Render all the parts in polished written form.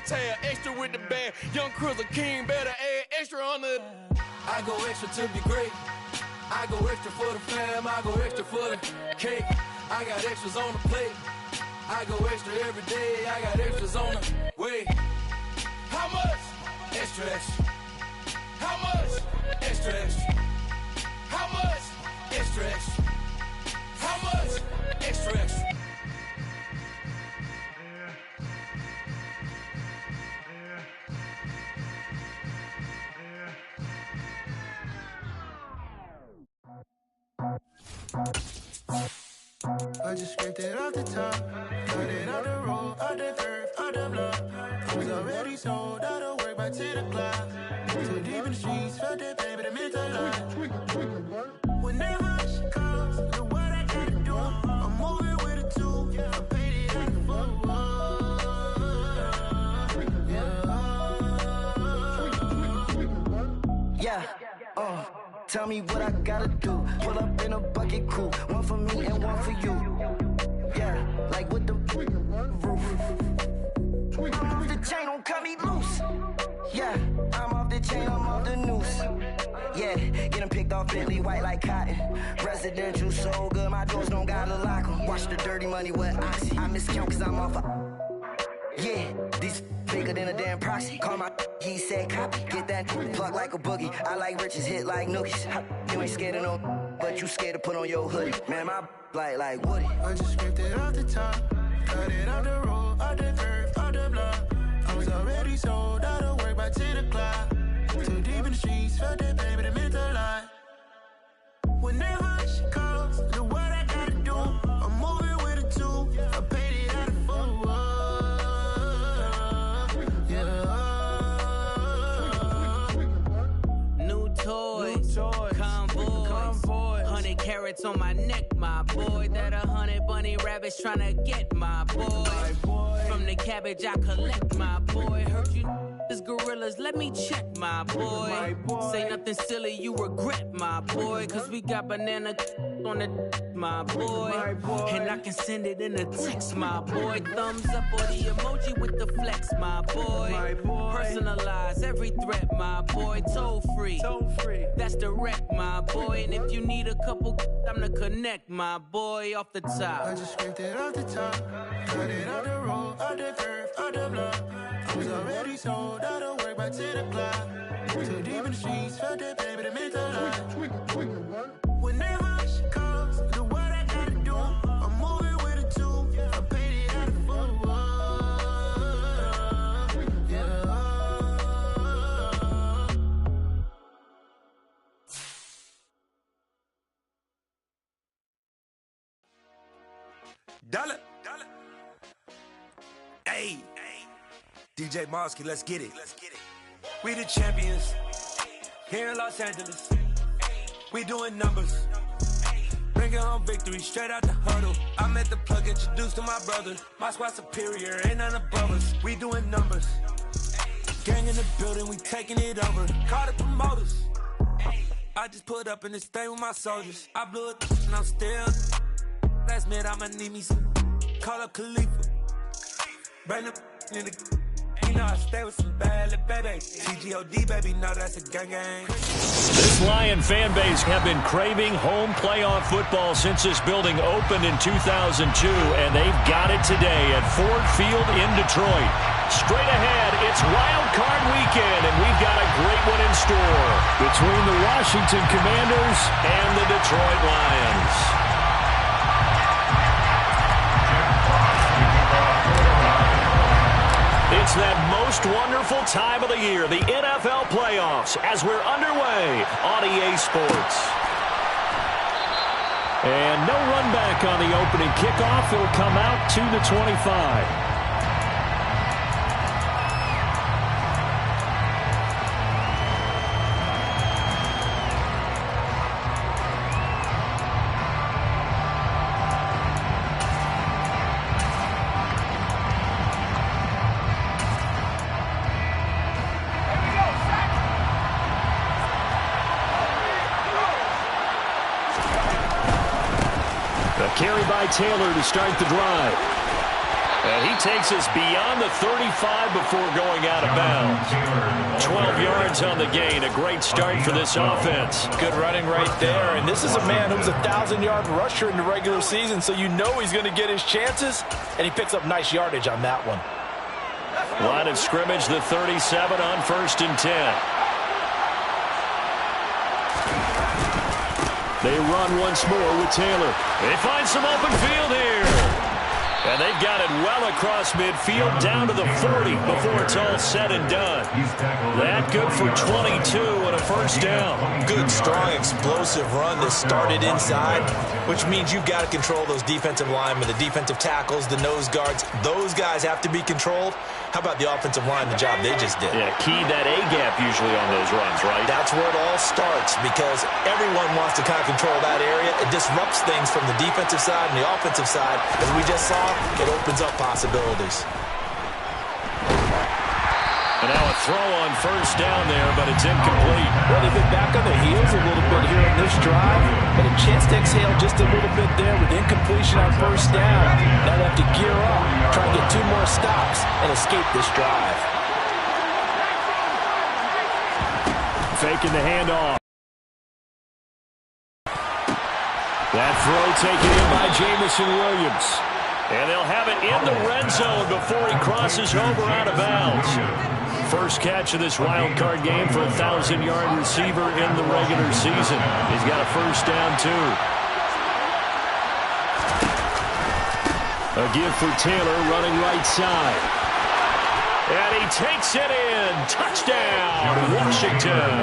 tail, extra with the bag. Young Cruiser King, better add extra on the. I go extra to be great. I go extra for the fam, I go extra for the cake. I got extras on the plate. I go extra every day, I got extras on the way. How much? Extra, extra. How much? Extra, extra. How much? Extra, extra. How much? Extra, extra. I just scraped it off the top, cut it off the road, off the curve, off the block. I was already sold out of work by 10 o'clock. Too deep in the streets, felt that pain, but it meant a lot. Whenever she calls, look what I gotta do. I'm moving with a two, I paid it out of full. Yeah, tell me what I gotta do. Pull up in a bucket crew, one for me and one for you. Yeah, like with the roof. I'm off the chain, don't cut me loose. Yeah, I'm off the chain, I'm off the noose. Yeah, getting picked off Bentley white like cotton. Residential so good, my doors don't gotta lock 'em. Watch the dirty money with Oxy. I miscount cause I'm off a. Yeah, these bigger than a damn proxy. Call my he said copy. Get that plug like a boogie. I like riches, hit like nookies. You ain't scared of no, but you scared to put on your hoodie. Man, my like Woody. I just scraped it off the top, cut it off the road, off the curve, off the block. I was already sold out of work by 10 o'clock. Too deep in the streets, felt that pain, but it meant a lot. Whenever she calls, look what I gotta do. I'm moving with a two, I paid it out of full. Convoy, 100 carats on my neck, my boy. That 100 bunny rabbits tryna get my boy. From the cabbage I collect, my boy. Heard you is gorillas, let me check, my boy. Say nothing silly, you regret, my boy. Cause we got banana on the my boy. And I can send it in a text, my boy. Thumbs up or the emoji with the flex, my boy. Personalize every threat, my boy. Toll free. That's direct, my boy. And if you need a couple, I'm the connect, my boy. Off the top. I just scraped it off the top, cut it off the road, off the curve, off the block. I was already sold out of work by 10 o'clock. Too deep in the streets, felt that pain, but it meant a lot. Whenever she calls, look what I gotta do. I'm moving with a two, I paid it out of full. Dollar. Hey. DJ Mosky, let's get it. We the champions here in Los Angeles. We doing numbers. Bringing home victory straight out the huddle. I met the plug, introduced to my brother. My squad superior, ain't none above us. We doing numbers. Gang in the building, we taking it over. Call the promoters. I just put up in this thing with my soldiers. I blew it and I'm still. Last minute I'ma need me some. Call up Khalifa. Bring them in the. You know I stay with some bad little baby. TGOD baby, no that's a gang gang. This Lion fan base have been craving home playoff football since this building opened in 2002, and they've got it today at Ford Field in Detroit. Straight ahead, it's Wild Card Weekend, and we've got a great one in store between the Washington Commanders and the Detroit Lions. It's that most wonderful time of the year, the NFL playoffs, as we're underway on EA Sports. And no run back on the opening kickoff. It'll come out to the 25. Carry by Taylor to start the drive. And he takes us beyond the 35 before going out of bounds. 12 yards on the gain. A great start for this offense. Good running right there. And this is a man who was a 1,000-yard rusher in the regular season, so you know he's going to get his chances. And he picks up nice yardage on that one. Line of scrimmage, the 37 on 1st and 10. They run once more with Taylor. They find some open field here. And they've got it well across midfield down to the 40 before it's all said and done. That good for 22 and a first down. Good, strong, explosive run that started inside, which means you've got to control those defensive linemen, the defensive tackles, the nose guards. Those guys have to be controlled. How about the offensive line, the job they just did? Yeah, key that A-gap usually on those runs, right? That's where it all starts because everyone wants to kind of control that area. It disrupts things from the defensive side and the offensive side. As we just saw, it opens up possibilities. And now a throw on first down there, but it's incomplete. Well, they've been back on their heels a little bit here in this drive, but a chance to exhale just a little bit there with incompletion on first down. Now they have to gear up, try and get 2 more stops, and escape this drive. Faking the handoff. That throw taken in by Jamison Williams. And they'll have it in the red zone before he crosses over out of bounds. First catch of this wild card game for a 1,000-yard receiver in the regular season. He's got a first down, too. A give for Taylor running right side. And he takes it in. Touchdown, Washington.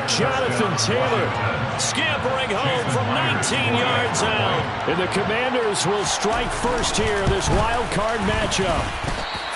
Jonathan Taylor scampering home from 19 yards out. And the Commanders will strike first here in this wild card matchup.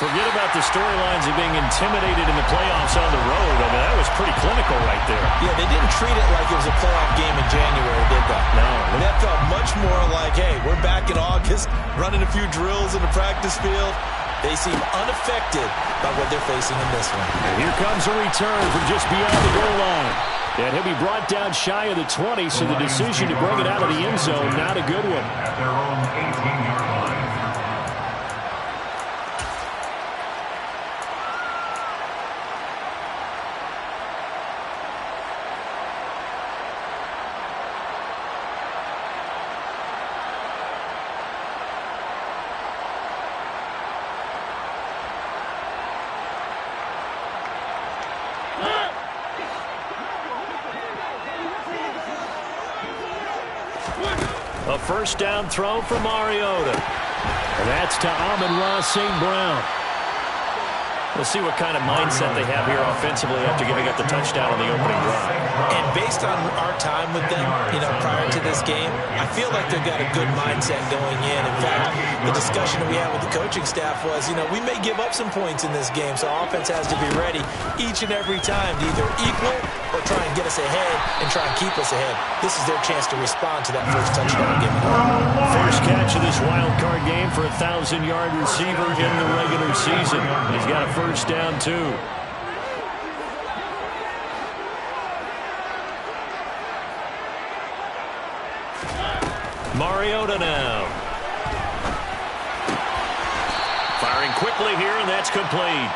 Forget about the storylines of being intimidated in the playoffs on the road. I mean, that was pretty clinical right there. Yeah, they didn't treat it like it was a playoff game in January, did they? No. That felt much more like, hey, we're back in August, running a few drills in the practice field. They seem unaffected by what they're facing in this one. And here comes a return from just beyond the goal line. And he'll be brought down shy of the 20, so the decision to bring it out of the end zone, not a good one. At their own 18-yard line. A first down throw for Mariota. And that's to Amon-Ra St. Brown. We'll see what kind of mindset they have here offensively after giving up the touchdown on the opening drive. And based on our time with them, prior to this game, I feel like they've got a good mindset going in. In fact, the discussion that we had with the coaching staff was, we may give up some points in this game, so offense has to be ready each and every time to either equal or try and get us ahead and try and keep us ahead. This is their chance to respond to that first touchdown given up. First catch of this wild card game for a 1,000-yard receiver in the regular season. He's got a first down, too. Mariota now. Firing quickly here, and that's complete.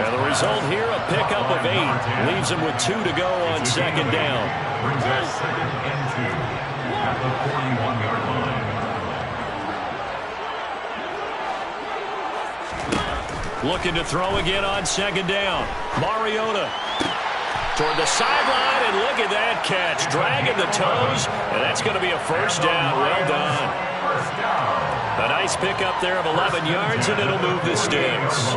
And the result here, a pickup of 8. Leaves him with 2 to go on second down. Brings us 2nd and 2 at the 41-yard line. Looking to throw again on second down. Mariota toward the sideline, and look at that catch. Dragging the toes, and that's going to be a first down. Well done. A nice pickup there of 11 yards, and it'll move the sticks.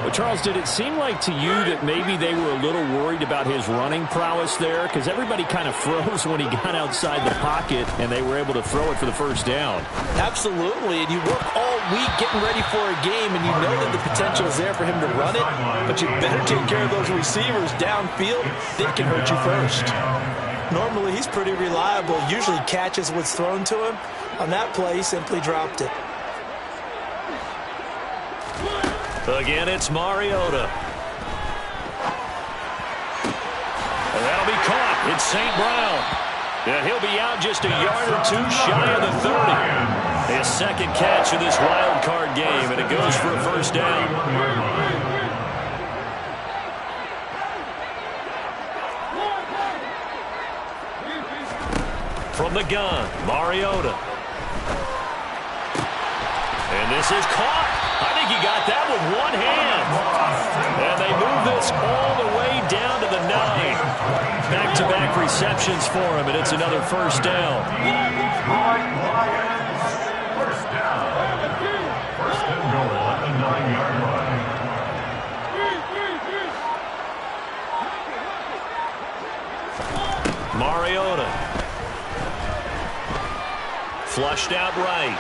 Well, Charles, did it seem like to you that maybe they were a little worried about his running prowess there? Because everybody kind of froze when he got outside the pocket, and they were able to throw it for the first down. Absolutely, and you work all week getting ready for a game, and you know that the potential is there for him to run it, but you better take care of those receivers downfield. They can hurt you first. Normally, he's pretty reliable, usually catches what's thrown to him. On that play, he simply dropped it. Again, it's Mariota. And that'll be caught. It's St. Brown. And he'll be out just a yard or 2 shy of the 30. His second catch of this wild card game, and it goes for a first down. From the gun, Mariota. And this is caught. I think he got that with one hand. And they move this all the way down to the 9. Back-to-back receptions for him, and it's another first down. First down. First and goal at the 9-yard line. Mariota. Flushed out right.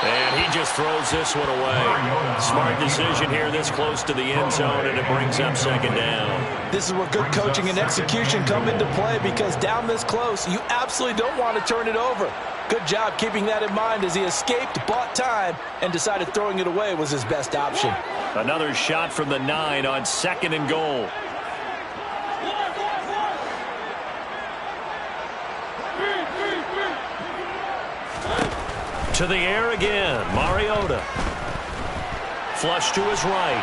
And he just throws this one away. Smart decision here this close to the end zone, and it brings up second down. This is where good coaching and execution come into play, because down this close, you absolutely don't want to turn it over. Good job keeping that in mind as he escaped, bought time, and decided throwing it away was his best option. Another shot from the 9 on second and goal. To the air again, Mariota. Flush to his right.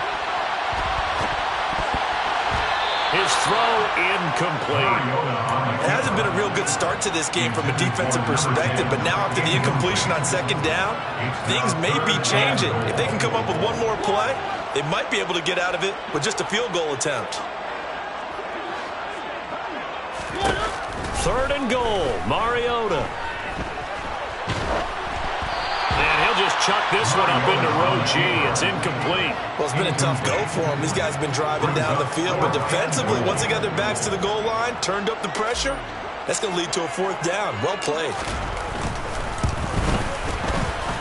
His throw incomplete. It hasn't been a real good start to this game from a defensive perspective, but now after the incompletion on second down, things may be changing. If they can come up with one more play, they might be able to get out of it with just a field goal attempt. Third and goal, Mariota. And he'll just chuck this one up into row G. It's incomplete. Well, it's been a tough go for him. These guys have been driving down the field, but defensively, once they got their backs to the goal line, turned up the pressure, that's going to lead to a fourth down. Well played.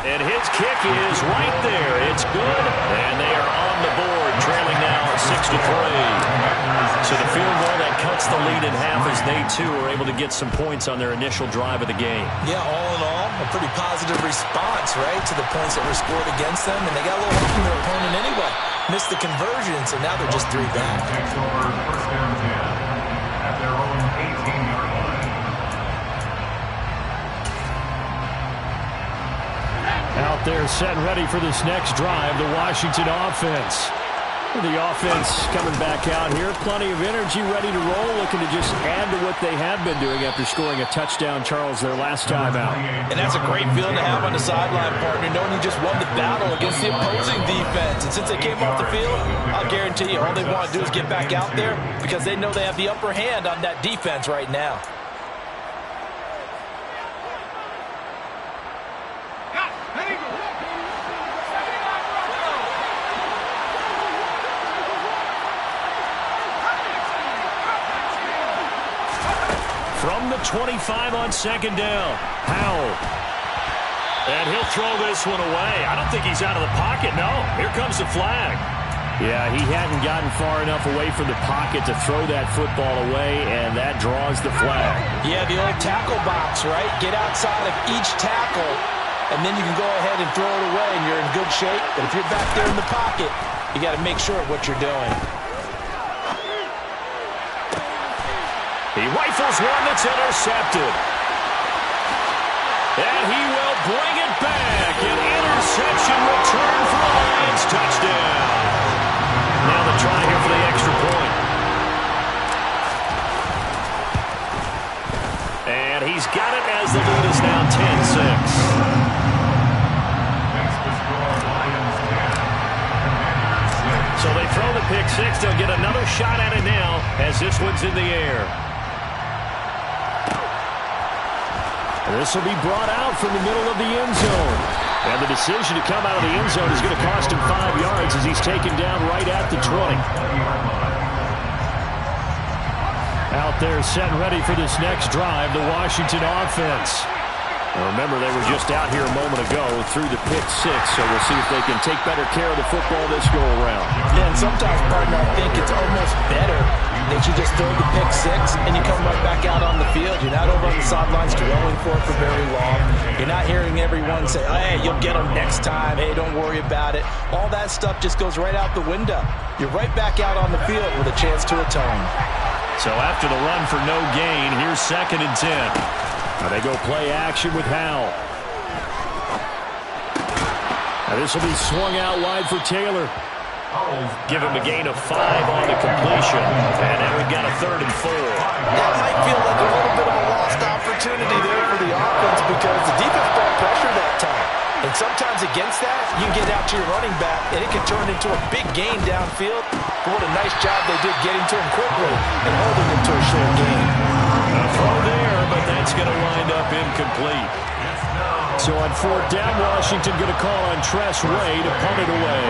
And his kick is right there. It's good, and they are on the board, trailing now 6-3. So the field goal that cuts the lead in half as they, too, are able to get some points on their initial drive of the game. Yeah, all in all, a pretty positive response, right, to the points that were scored against them, and they got a little help from their opponent anyway. Missed the conversion, so now they're just 3 back. Takes over first down 10 at their own 18-yard line. Out there set and ready for this next drive, the Washington offense. The offense coming back out here. Plenty of energy, ready to roll, looking to just add to what they have been doing after scoring a touchdown, Charles, their last time out. And that's a great feeling to have on the sideline, partner, knowing you just won the battle against the opposing defense. And since they came off the field, I'll guarantee you all they want to do is get back out there because they know they have the upper hand on that defense right now. From the 25 on second down, Howell. And he'll throw this one away. I don't think he's out of the pocket, no. Here comes the flag. Yeah, he hadn't gotten far enough away from the pocket to throw that football away, and that draws the flag. Yeah, the old tackle box, right? Get outside of each tackle, and then you can go ahead and throw it away, and you're in good shape. But if you're back there in the pocket, you got to make sure of what you're doing. He rifles one that's intercepted. And he will bring it back. An interception return for a Lions touchdown. Now the try here for the extra point. And he's got it as the lead is now 10-6. So they throw the pick six. They'll get another shot at it now as this one's in the air. This will be brought out from the middle of the end zone. And the decision to come out of the end zone is going to cost him 5 yards as he's taken down right at the 20. Out there set and ready for this next drive, the Washington offense. Now remember, they were just out here a moment ago through the pick six, so we'll see if they can take better care of the football this go-around. Yeah, and sometimes, partner, I think it's almost better that you just throw the pick six and you come right back out on the field. You're not over on the sidelines dwelling for it for very long. You're not hearing everyone say, hey, you'll get them next time. Hey, don't worry about it. All that stuff just goes right out the window. You're right back out on the field with a chance to atone. So after the run for no gain, here's 2nd and 10. Now they go play action with Howell. This will be swung out wide for Taylor. Give him a gain of 5 on the completion. And now we've got a 3rd and 4. That might feel like a little bit of a lost opportunity there for the offense because the defense brought pressure that time. And sometimes against that, you can get out to your running back, and it can turn into a big gain downfield. But what a nice job they did getting to him quickly and holding him to a short gain. A throw there, but that's going to wind up incomplete. So on 4th down, Washington going to call on Tress Way to punt it away.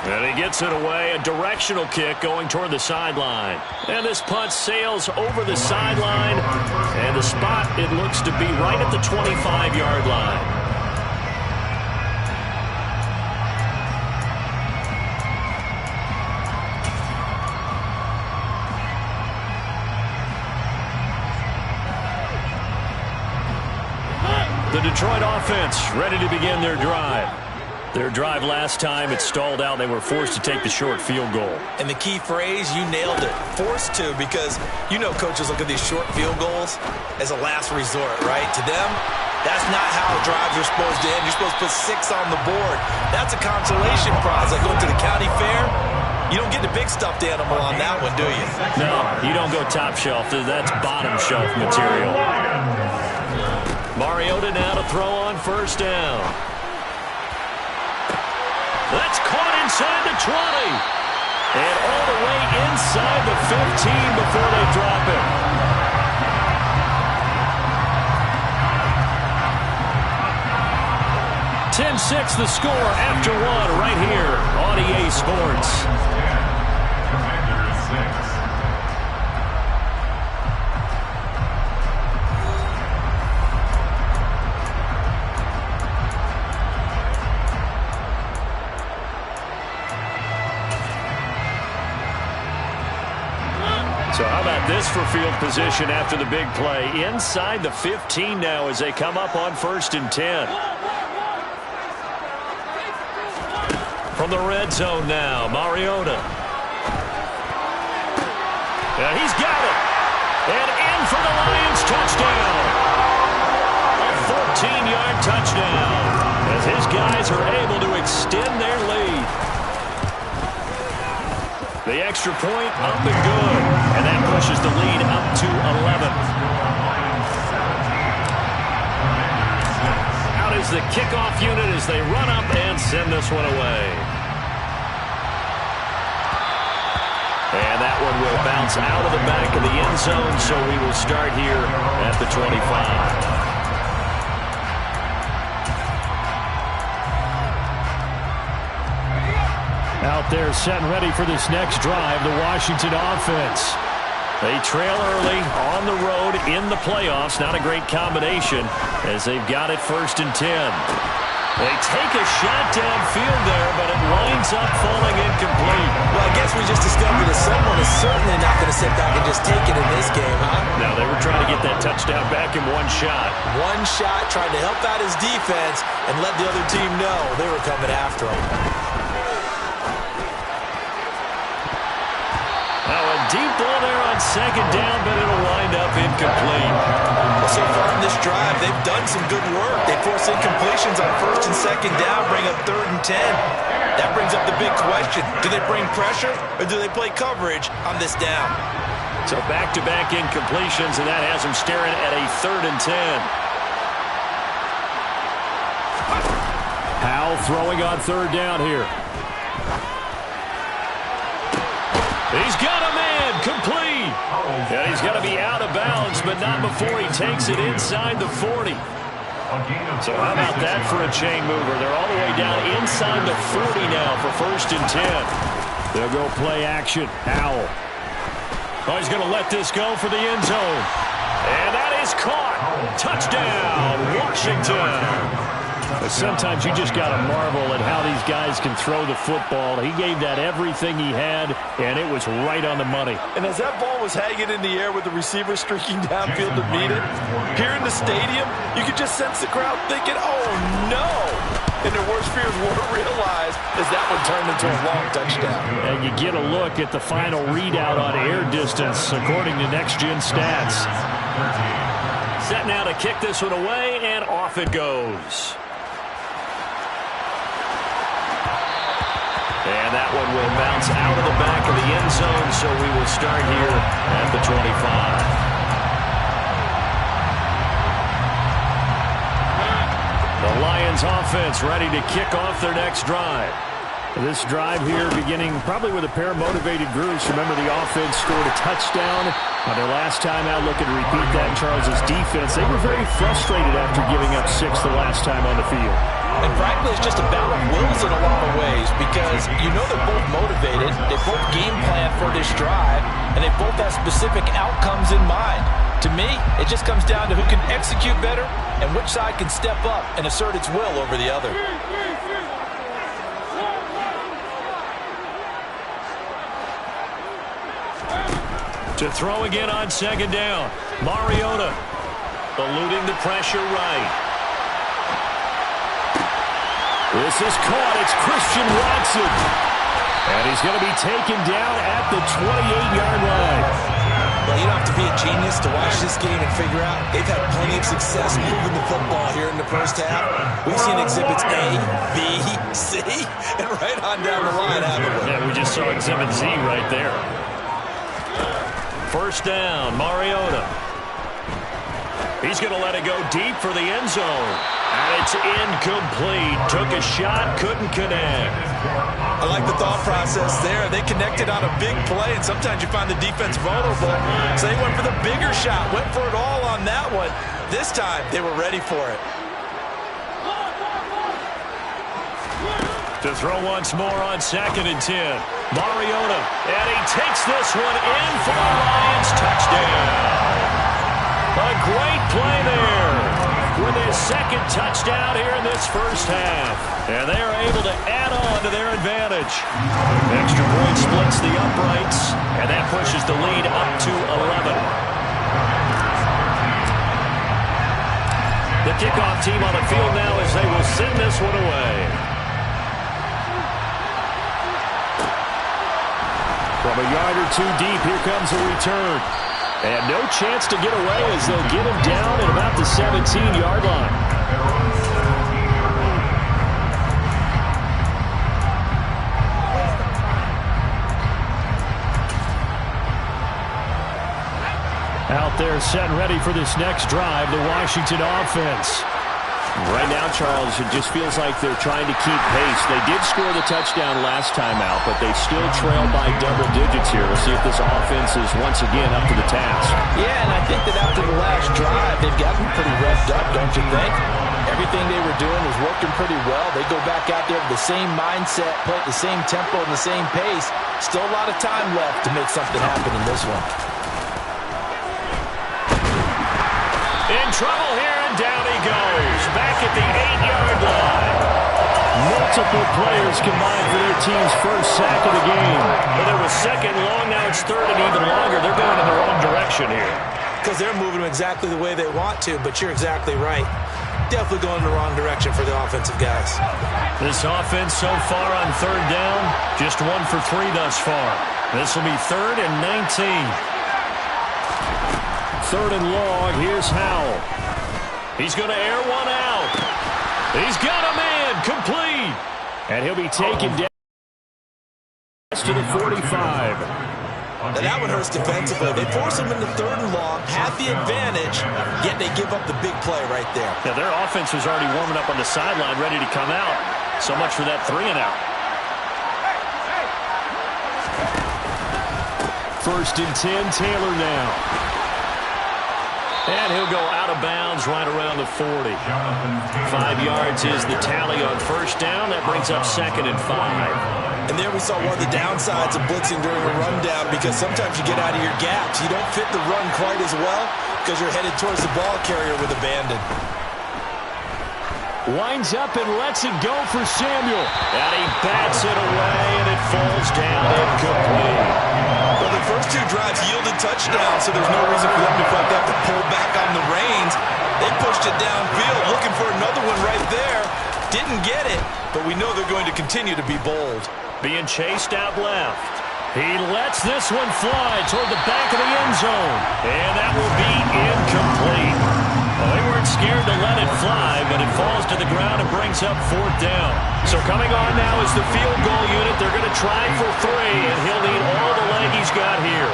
And he gets it away, a directional kick going toward the sideline. And this punt sails over the sideline. And the spot, it looks to be right at the 25-yard line. The Detroit offense ready to begin their drive. Their drive last time, it stalled out. They were forced to take the short field goal. And the key phrase, you nailed it. Forced to, because you know coaches look at these short field goals as a last resort, right? To them, that's not how drives are supposed to end. You're supposed to put 6 on the board. That's a consolation prize. Like going to the county fair, you don't get the big stuffed animal on that one, do you? No, you don't go top shelf. That's bottom shelf material. Mariota now to throw on 1st down. That's caught inside the 20. And all the way inside the 15 before they drop it. .10-6 the score after 1 right here on EA Sports. Commander 6. So how about this for field position after the big play? Inside the 15 now as they come up on 1st and 10. From the red zone now, Mariota. And he's got it. And in for the Lions touchdown. A 14-yard touchdown as his guys are able to extend their lead. The extra point up and good. And that pushes the lead up to 11. Out is the kickoff unit as they run up and send this one away. And that one will bounce out of the back of the end zone, so we will start here at the 25. Out there set and ready for this next drive, the Washington offense. They trail early on the road in the playoffs. Not a great combination as they've got it 1st and 10. They take a shot downfield there, but it winds up falling incomplete. Well, I guess we just discovered that someone is certainly not going to sit back and just take it in this game, huh? Now, they were trying to get that touchdown back in one shot. One shot, trying to help out his defense and let the other team know they were coming after him. Now, a deep ball there on 2nd down, but it'll wind up incomplete. Well, so far in this drive, they've done some good work. They force incompletions on 1st and 2nd down, bring up 3rd and 10. That brings up the big question. Do they bring pressure or do they play coverage on this down? So back-to-back incompletions, and that has them staring at a 3rd and 10. Powell throwing on 3rd down here. He's got a man, complete. And he's got to be out of bounds, but not before he takes it inside the 40. So how about that for a chain mover? They're all the way down inside the 40 now for 1st and 10. They'll go play action. Powell. Oh, he's going to let this go for the end zone. And that is caught. Touchdown, Washington. Sometimes you just got to marvel at how these guys can throw the football. He gave that everything he had, and it was right on the money. And as that ball was hanging in the air with the receiver streaking downfield to meet it, here in the stadium, you could just sense the crowd thinking, oh, no. And their worst fears were realized as that one turned into a long touchdown. And you get a look at the final readout on air distance, according to Next Gen Stats. Set now to kick this one away, and off it goes. And that one will bounce out of the back of the end zone, so we will start here at the 25. The Lions offense ready to kick off their next drive. This drive here beginning probably with a pair of motivated groups. Remember, the offense scored a touchdown on their last time out. Looking to repeat that. Charles's defense, they were very frustrated after giving up 6 the last time on the field. And frankly, it's just a battle of wills in a lot of ways because you know they're both motivated. They both game plan for this drive, and they both have specific outcomes in mind. To me, it just comes down to who can execute better and which side can step up and assert its will over the other. To throw again on second down. Mariota eluding the pressure right. This is caught. It's Christian Watson. And he's going to be taken down at the 28-yard line. Well, you don't have to be a genius to watch this game and figure out they've had plenty of success moving the football here in the first half. We've seen exhibits A, B, C, and right on down the line, haven't we? Yeah, we just saw exhibit Z right there. First down, Mariota. He's going to let it go deep for the end zone. And it's incomplete. Took a shot, couldn't connect. I like the thought process there. They connected on a big play, and sometimes you find the defense vulnerable. So they went for the bigger shot, went for it all on that one. This time, they were ready for it. To throw once more on 2nd and 10. Mariota, and he takes this one in for the Lions. Touchdown. A great play there with his second touchdown here in this first half. And they are able to add on to their advantage. Extra point splits the uprights, and that pushes the lead up to 11. The kickoff team on the field now as they will send this one away. From a yard or two deep, here comes a return. And no chance to get away as they'll get him down at about the 17-yard line. Out there set and ready for this next drive, the Washington offense. Right now, Charles, it just feels like they're trying to keep pace. They did score the touchdown last time out, but they still trail by double digits here. We'll see if this offense is once again up to the task. Yeah, and I think that after the last drive, they've gotten pretty revved up, don't you think? Everything they were doing was working pretty well. They go back out there with the same mindset, play at the same tempo and the same pace. Still a lot of time left to make something happen in this one. In trouble here, and down he goes. Back at the 8-yard line. Multiple players combined for their team's first sack of the game. But it was second long, now it's third and even longer. They're going in the wrong direction here. Because they're moving them exactly the way they want to, but you're exactly right. Definitely going in the wrong direction for the offensive guys. This offense so far on third down, just 1 for 3 thus far. This will be 3rd and 19. 3rd and long, here's Howell. He's going to air one out. He's got a man, complete. And he'll be taken down to the 45. Now that one hurts defensively. They force him into 3rd and long, have the advantage, yet they give up the big play right there. Yeah, their offense was already warming up on the sideline, ready to come out. So much for that 3 and out. 1st and 10, Taylor now. And he'll go out of bounds right around the 40. 5 yards is the tally on first down. That brings up 2nd and 5. And there we saw one of the downsides of blitzing during a rundown because sometimes you get out of your gaps. You don't fit the run quite as well because you're headed towards the ball carrier with abandon. Winds up and lets it go for Samuel. And he bats it away, and it falls down incomplete. Well, the first 2 drives yielded touchdowns, so there's no reason for them to have to pull back on the reins. They pushed it downfield, looking for another one right there. Didn't get it, but we know they're going to continue to be bold. Being chased out left. He lets this one fly toward the back of the end zone. And that will be incomplete. They weren't scared to let it fly, but it falls to the ground and brings up 4th down. So coming on now is the field goal unit. They're going to try for 3, and he'll need all the leg he's got here.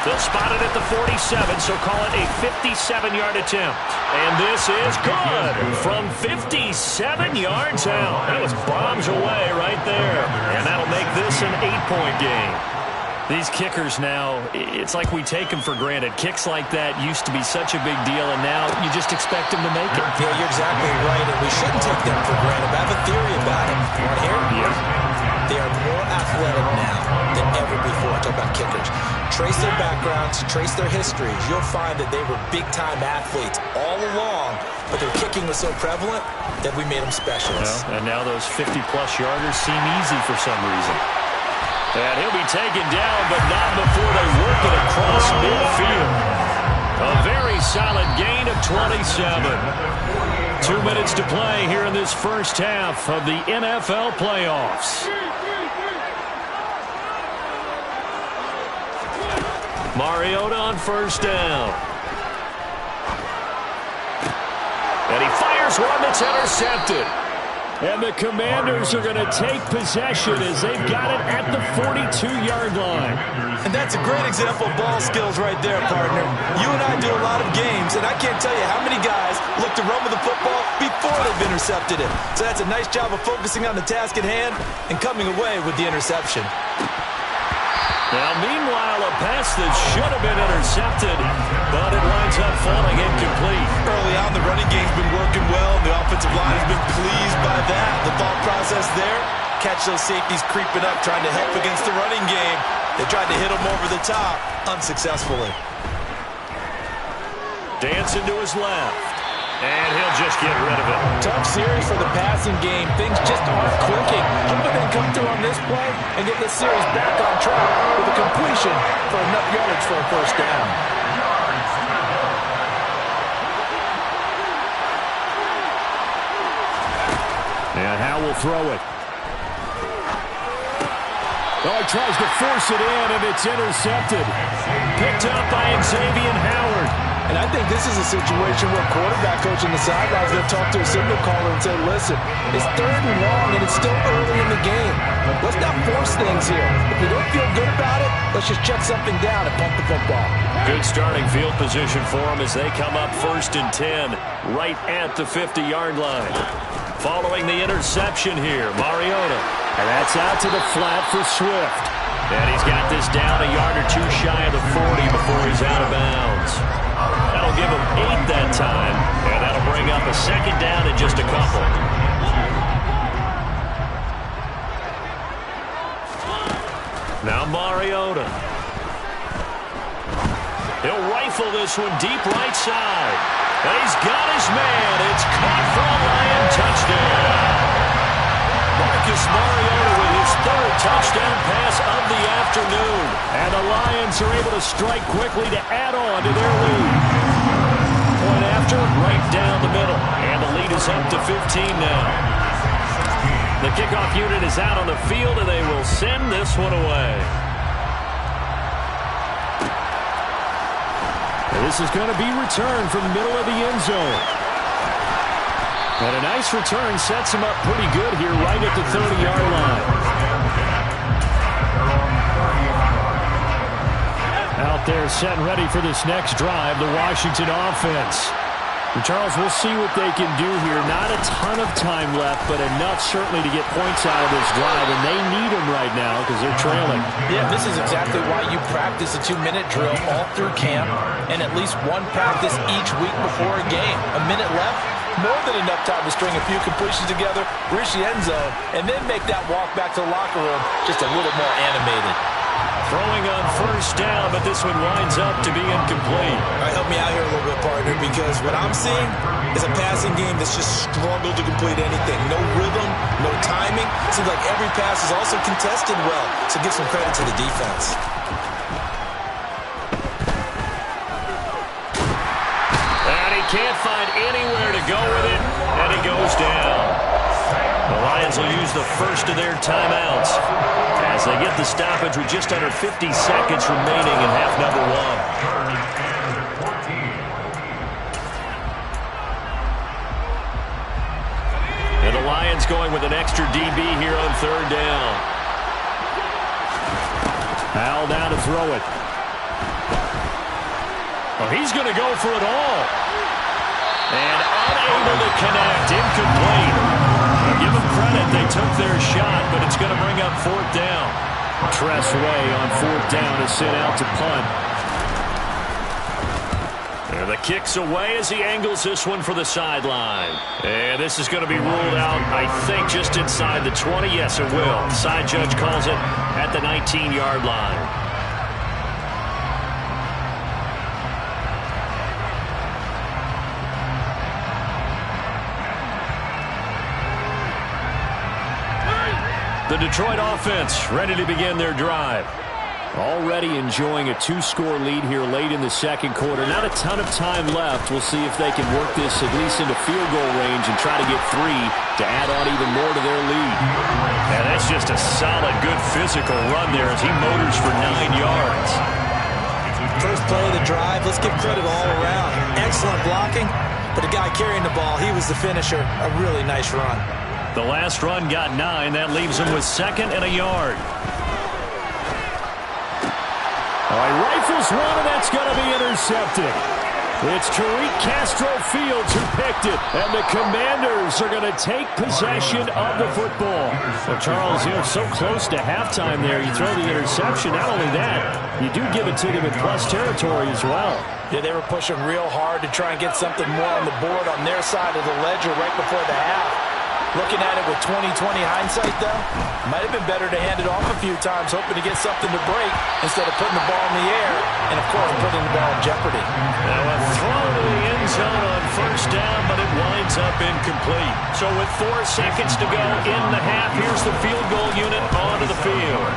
They'll spot it at the 47, so call it a 57-yard attempt. And this is good from 57 yards out. That was bombs away right there. And that'll make this an 8-point game. These kickers now, it's like we take them for granted. Kicks like that used to be such a big deal, and now you just expect them to make it. Yeah, you're exactly right, and we shouldn't take them for granted. I have a theory about it. You want to hear it? Yeah. They are more athletic now than ever before. I talk about kickers. Trace their backgrounds, trace their histories. You'll find that they were big-time athletes all along, but their kicking was so prevalent that we made them specialists. Well, and now those 50-plus yarders seem easy for some reason. And he'll be taken down, but not before they work it across midfield. A very solid gain of 27. 2 minutes to play here in this first half of the NFL playoffs. Mariota on 1st down. And he fires one that's intercepted. And the Commanders are going to take possession as they've got it at the 42-yard line. And that's a great example of ball skills right there, partner. You and I do a lot of games, and I can't tell you how many guys look to run with the football before they've intercepted it. So that's a nice job of focusing on the task at hand and coming away with the interception. Now, meanwhile, a pass that should have been intercepted, but it winds up falling incomplete. Early on, the running game's been working well. The offensive line has been pleased by that. The thought process there, catch those safeties creeping up, trying to help against the running game. They tried to hit them over the top, unsuccessfully. Dancing to his left. And he'll just get rid of it. Tough series for the passing game. Things just aren't clicking. Hoping they come through on this play and get this series back on track with a completion for enough yardage for a 1st down. And Howe will throw it. Oh, he tries to force it in, and it's intercepted. Picked up by Xavier Howard. And I think this is a situation where quarterback coach on the sidelines is going to talk to a signal caller and say, listen, it's 3rd and long, and it's still early in the game. Let's not force things here. If we don't feel good about it, let's just check something down and pump the football. Good starting field position for them as they come up 1st and 10, right at the 50-yard line. Following the interception here, Mariota. And that's out to the flat for Swift. And he's got this down a yard or 2 shy of the 40 before he's out of bounds. That'll give him 8 that time, and that'll bring up a 2nd down and just a couple. Now Mariota. He'll rifle this one deep right side. And he's got his man. It's caught for a Lion touchdown. Marcus Mariota with his 3rd touchdown pass of the afternoon. And the Lions are able to strike quickly to add on to their lead. Point after, right down the middle. And the lead is up to 15 now. The kickoff unit is out on the field, and they will send this one away. And this is going to be returned from the middle of the end zone. And a nice return sets him up pretty good here right at the 30-yard line. Out there set and ready for this next drive, the Washington offense. And Charles, we'll see what they can do here. Not a ton of time left, but enough certainly to get points out of this drive, and they need them right now because they're trailing. Yeah, this is exactly why you practice a 2-minute drill all through camp and at least one practice each week before a game. A minute left, more than enough time to string a few completions together, reach the end zone, and then make that walk back to the locker room just a little more animated. Throwing on 1st down, but this one winds up to be incomplete. All right, help me out here a little bit, partner, because what I'm seeing is a passing game that's just struggled to complete anything. No rhythm, no timing. Seems like every pass is also contested well, so give some credit to the defense. And he can't find anywhere to go with it, and he goes down. The Lions will use the first of their timeouts as they get the stoppage with just under 50 seconds remaining in half number 1. Lions going with an extra DB here on third down. Al now to throw it. Oh, he's going to go for it all. And unable to connect. Incomplete. Well, give them credit. They took their shot, but it's going to bring up fourth down. Tressway on fourth down is sent out to punt. And the kick's away as he angles this one for the sideline. And this is going to be ruled out, I think, just inside the 20. Yes, it will. Side judge calls it at the 19-yard line. The Detroit offense ready to begin their drive. Already enjoying a 2-score lead here late in the second quarter. Not a ton of time left. We'll see if they can work this at least into field goal range and try to get 3 to add on even more to their lead. And that's just a solid, good physical run there as he motors for 9 yards. First play of the drive, let's give credit all around. Excellent blocking, but the guy carrying the ball, he was the finisher. A really nice run. The last run got 9. That leaves him with 2nd and a yard. All right, rifles one, and that's going to be intercepted. It's Tariq Castro-Fields who picked it, and the Commanders are going to take possession of the football. Well, Charles, so close to halftime there. You throw the interception. Not only that, you do give it to them in plus territory as well. Yeah, they were pushing real hard to try and get something more on the board on their side of the ledger right before the half. Looking at it with 20/20 hindsight, though, might have been better to hand it off a few times, hoping to get something to break instead of putting the ball in the air and, of course, putting the ball in jeopardy. Now a throw to the end zone on first down, but it winds up incomplete. So with 4 seconds to go in the half, here's the field goal unit onto the field.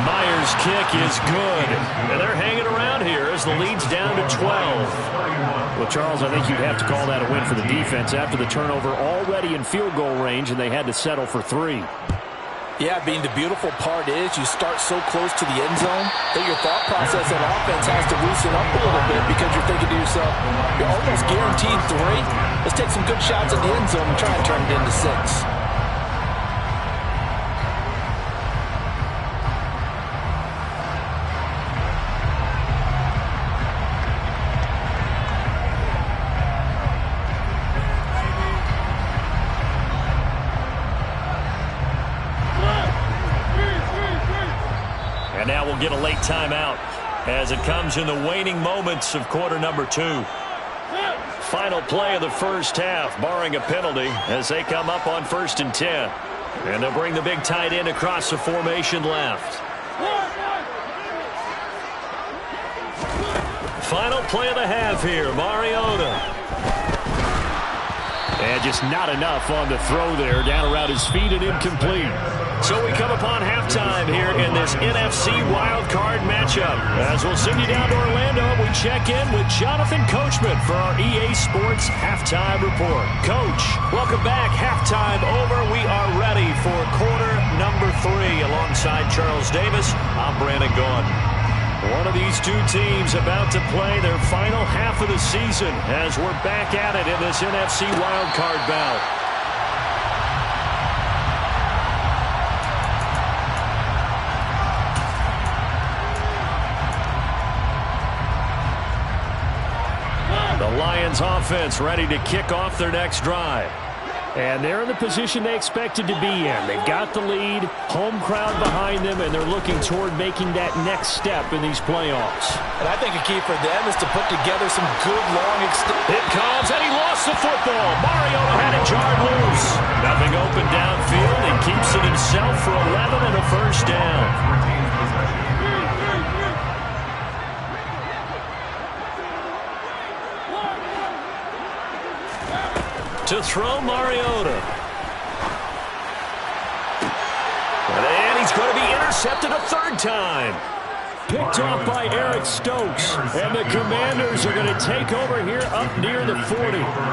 Myers' kick is good, and they're hanging around here as the lead's down to 12. Well, Charles, I think you'd have to call that a win for the defense after the turnover already in field goal range, and they had to settle for 3. Yeah, the beautiful part is you start so close to the end zone that your thought process on offense has to loosen up a little bit because you're thinking to yourself, you're almost guaranteed 3. Let's take some good shots at the end zone and try and turn it into 6. And now we'll get a late timeout as it comes in the waning moments of quarter number 2. Final play of the first half, barring a penalty, as they come up on 1st and 10. And they'll bring the big tight end across the formation left. Final play of the half here, Mariota. And just not enough on the throw there, down around his feet and incomplete. So we come upon halftime here in this NFC wildcard matchup. As we'll send you down to Orlando, we check in with Jonathan Coachman for our EA Sports Halftime Report. Coach, welcome back. Halftime over. We are ready for quarter number 3. Alongside Charles Davis, I'm Brandon Gaughan. One of these two teams about to play their final half of the season as we're back at it in this NFC wildcard bout. The Lions offense ready to kick off their next drive. And they're in the position they expected to be in. They've got the lead, home crowd behind them, and they're looking toward making that next step in these playoffs. And I think a key for them is to put together some good long It comes, and he lost the football. Mariota had it jarred loose. Nothing open downfield. He keeps it himself for 11 and a first down. To throw Mariota. And he's going to be intercepted a 3rd time. Picked off by Eric Stokes. And the Commanders are going to take over here up near the 40.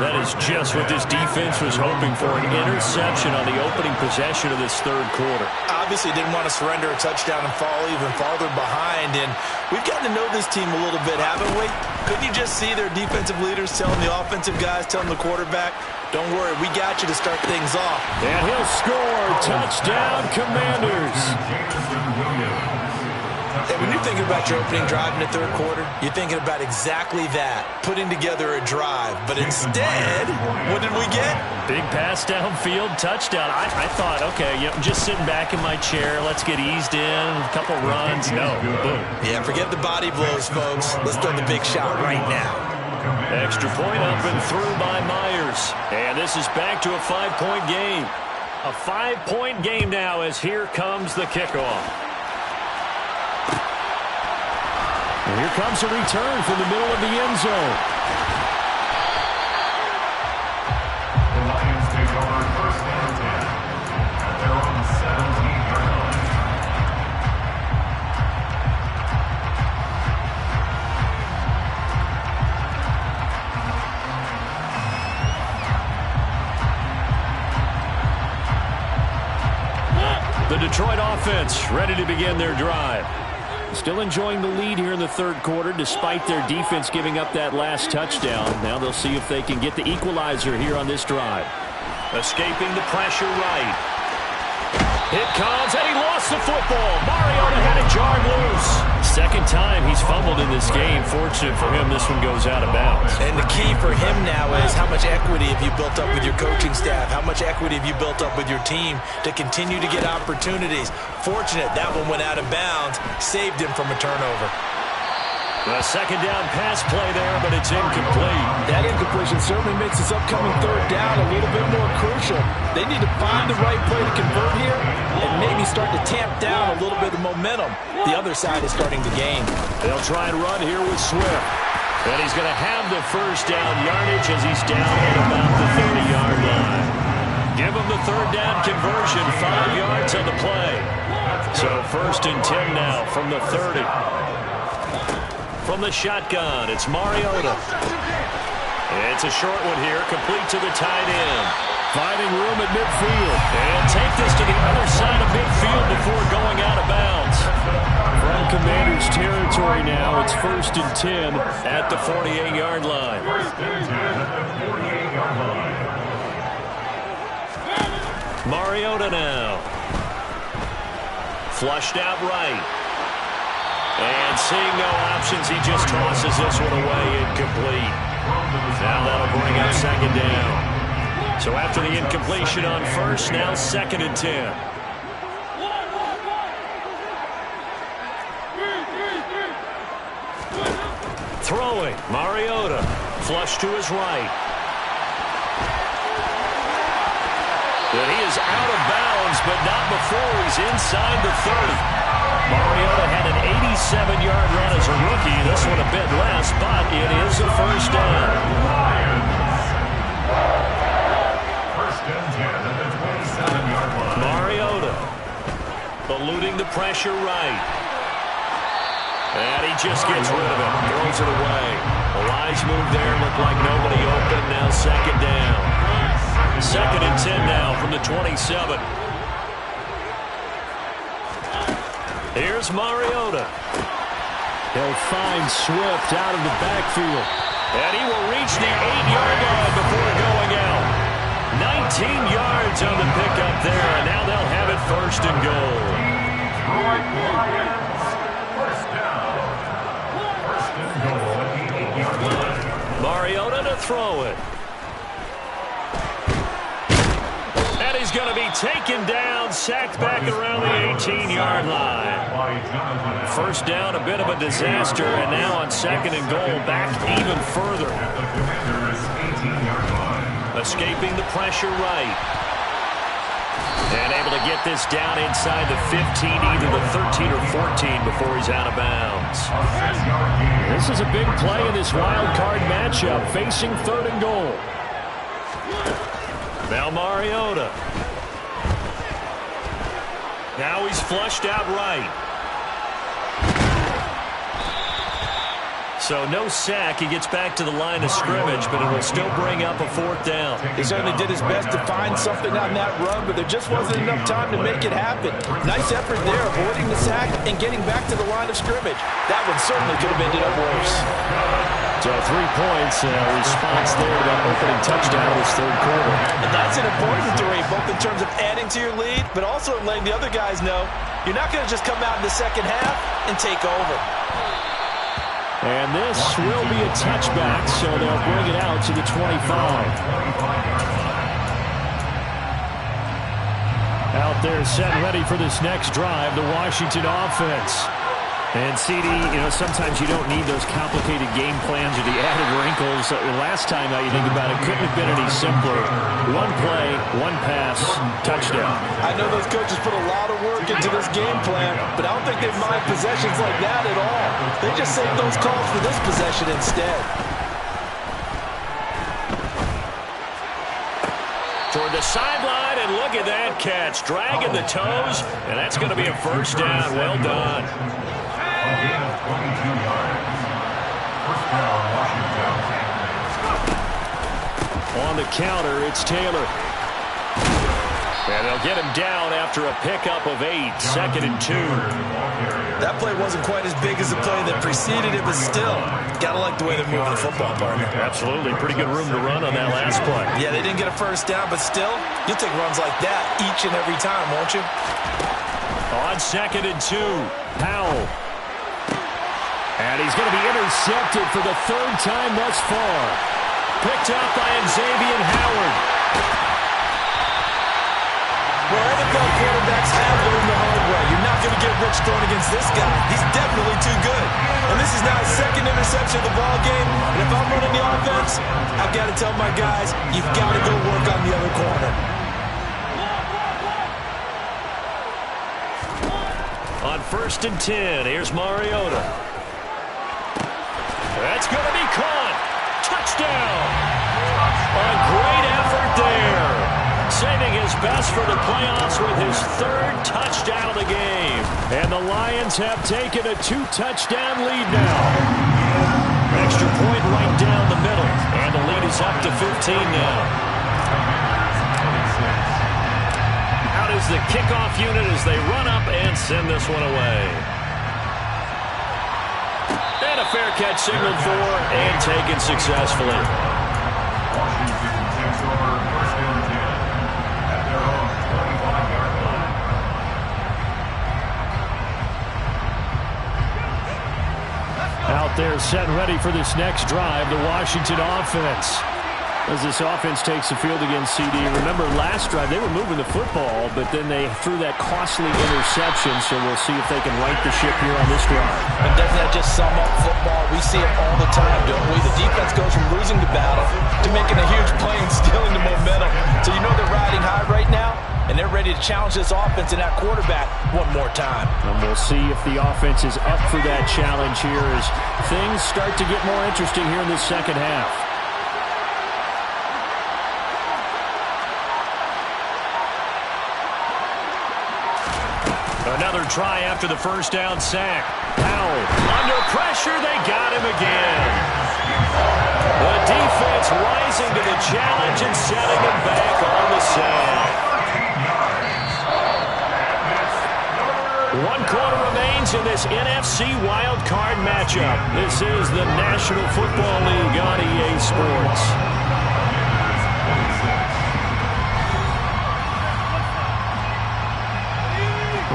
That is just what this defense was hoping for, an interception on the opening possession of this 3rd quarter. Obviously didn't want to surrender a touchdown and fall even farther behind. And we've gotten to know this team a little bit, haven't we? Couldn't you just see their defensive leaders telling the offensive guys, telling the quarterback, Don't worry, we got you to start things off. And he'll score. Touchdown, Commanders. And when you're thinking about your opening drive in the third quarter, you're thinking about exactly that, putting together a drive. But instead, what did we get? Big pass downfield, touchdown. I thought, okay, just sitting back in my chair, let's get eased in, a couple runs. No, boom. Yeah, forget the body blows, folks. Let's throw the big shot right now. Extra point up and through by Myers. And this is back to a 5-point game. A 5-point game now as here comes the kickoff. And here comes a return from the middle of the end zone. The Lions take over first and 10 at their own 17-yard line. The Detroit offense ready to begin their drive. Still enjoying the lead here in the third quarter despite their defense giving up that last touchdown. Now they'll see if they can get the equalizer here on this drive. Escaping the pressure right. It comes, and he lost the football. Mariota had it jarred loose. Second time he's fumbled in this game. Fortunate for him, this one goes out of bounds. And the key for him now is how much equity have you built up with your coaching staff? How much equity have you built up with your team to continue to get opportunities? Fortunate that one went out of bounds, saved him from a turnover. A second down pass play there, but it's incomplete. That incompletion certainly makes this upcoming third down a little bit more crucial. They need to find the right play to convert here and maybe start to tamp down a little bit of momentum. The other side is starting to gain. They'll try and run here with Swift. And he's going to have the first down yardage as he's down at about the 30-yard line. Give him the third down conversion, 5 yards on the play. So first and 10 now from the 30. From the shotgun, it's Mariota. It's a short one here, complete to the tight end. Finding room at midfield. And take this to the other side of midfield before going out of bounds. From Commanders territory now, it's first and 10 at the 48-yard line. First and 10 at the 48-yard line. Mariota now. Flushed out right. And seeing no options, he just tosses this one away incomplete. Now that'll bring up second down. So after the incompletion on first, now second and 10. Throwing, Mariota. Flush to his right. And he is out of bounds, but not before he's inside the 30. Mariota had an 87-yard run as a rookie. This one a bit less, but it is a first down. First and 10 at the 27-yard line. Mariota eluding the pressure right. And he just gets rid of it, throws it away. A wise move there, looked like nobody open. Now second down. Second and 10 now from the 27. Here's Mariota. He'll find Swift out of the backfield. And he will reach the 8-yard line before going out. 19 yards on the pickup there, and now they'll have it first and goal. First down. First and goal at the 8-yard line. Mariota to throw it. And he's going to be taken down, sacked back around the 18-yard line. First down, a bit of a disaster, and now on second and goal, back even further. Escaping the pressure right. And able to get this down inside the 15, either the 13 or 14 before he's out of bounds. This is a big play in this wild card matchup, facing third and goal. Now Mariota. Now he's flushed out right. So no sack. He gets back to the line of scrimmage, but it will still bring up a 4th down. He certainly did his best to find something on that run, but there just wasn't enough time to make it happen. Nice effort there, avoiding the sack and getting back to the line of scrimmage. That one certainly could have ended up worse. So 3 points, response there to that opening touchdown in this 3rd quarter. And that's an important 3, both in terms of adding to your lead, but also letting the other guys know you're not going to just come out in the second half and take over. And this will be a touchback, so they'll bring it out to the 25. Out there set ready for this next drive, the Washington offense. And CD, sometimes you don't need those complicated game plans or the added wrinkles. Last time out, you think about it, couldn't have been any simpler. 1 play, 1 pass, touchdown. I know those coaches put a lot of work into this game plan, but I don't think they mind possessions like that at all. They just save those calls for this possession instead. Toward the sideline, and look at that catch. Dragging the toes, and that's going to be a 1st down. Well done. Gain of 22 yards. 1st down, Washington. On the counter, it's Taylor. And they'll get him down after a pickup of 8, 2nd and 2. That play wasn't quite as big as the play that preceded it, but still, got to like the way they're moving the football, partner. Absolutely. Pretty good room to run on that last play. Yeah, they didn't get a 1st down, but still, you'll take runs like that each and every time, won't you? On 2nd and 2, Powell. And he's going to be intercepted for the 3rd time thus far. Picked up by Xavier Howard. Well, NFL quarterbacks have learned the hard way. You're not going to get rich throwing against this guy. He's definitely too good. And this is now his 2nd interception of the ball game. And if I'm running the offense, I've got to tell my guys, you've got to go work on the other corner. On 1st and 10, here's Mariota. That's going to be caught. Touchdown. A great effort there. Saving his best for the playoffs with his 3rd touchdown of the game. And the Lions have taken a 2-touchdown lead now. Extra point right down the middle. And the lead is up to 15 now. Out is the kickoff unit as they run up and send this one away. And a fair catch signaled for and taken successfully. Washington takes over 1st and 10 at their own 25-yard line. Out there set ready for this next drive, the Washington offense. As this offense takes the field against CD. Remember, last drive, they were moving the football, but then they threw that costly interception, so we'll see if they can right the ship here on this drive. And doesn't that just sum up football? We see it all the time, don't we? The defense goes from losing the battle to making a huge play and stealing the momentum. So you know they're riding high right now, and they're ready to challenge this offense and that quarterback one more time. And we'll see if the offense is up for that challenge here as things start to get more interesting here in this 2nd half. Another try after the 1st down sack. Powell under pressure. They got him again. The defense rising to the challenge and setting him back on the sack. 1 quarter remains in this NFC wild card matchup. This is the National Football League on EA Sports.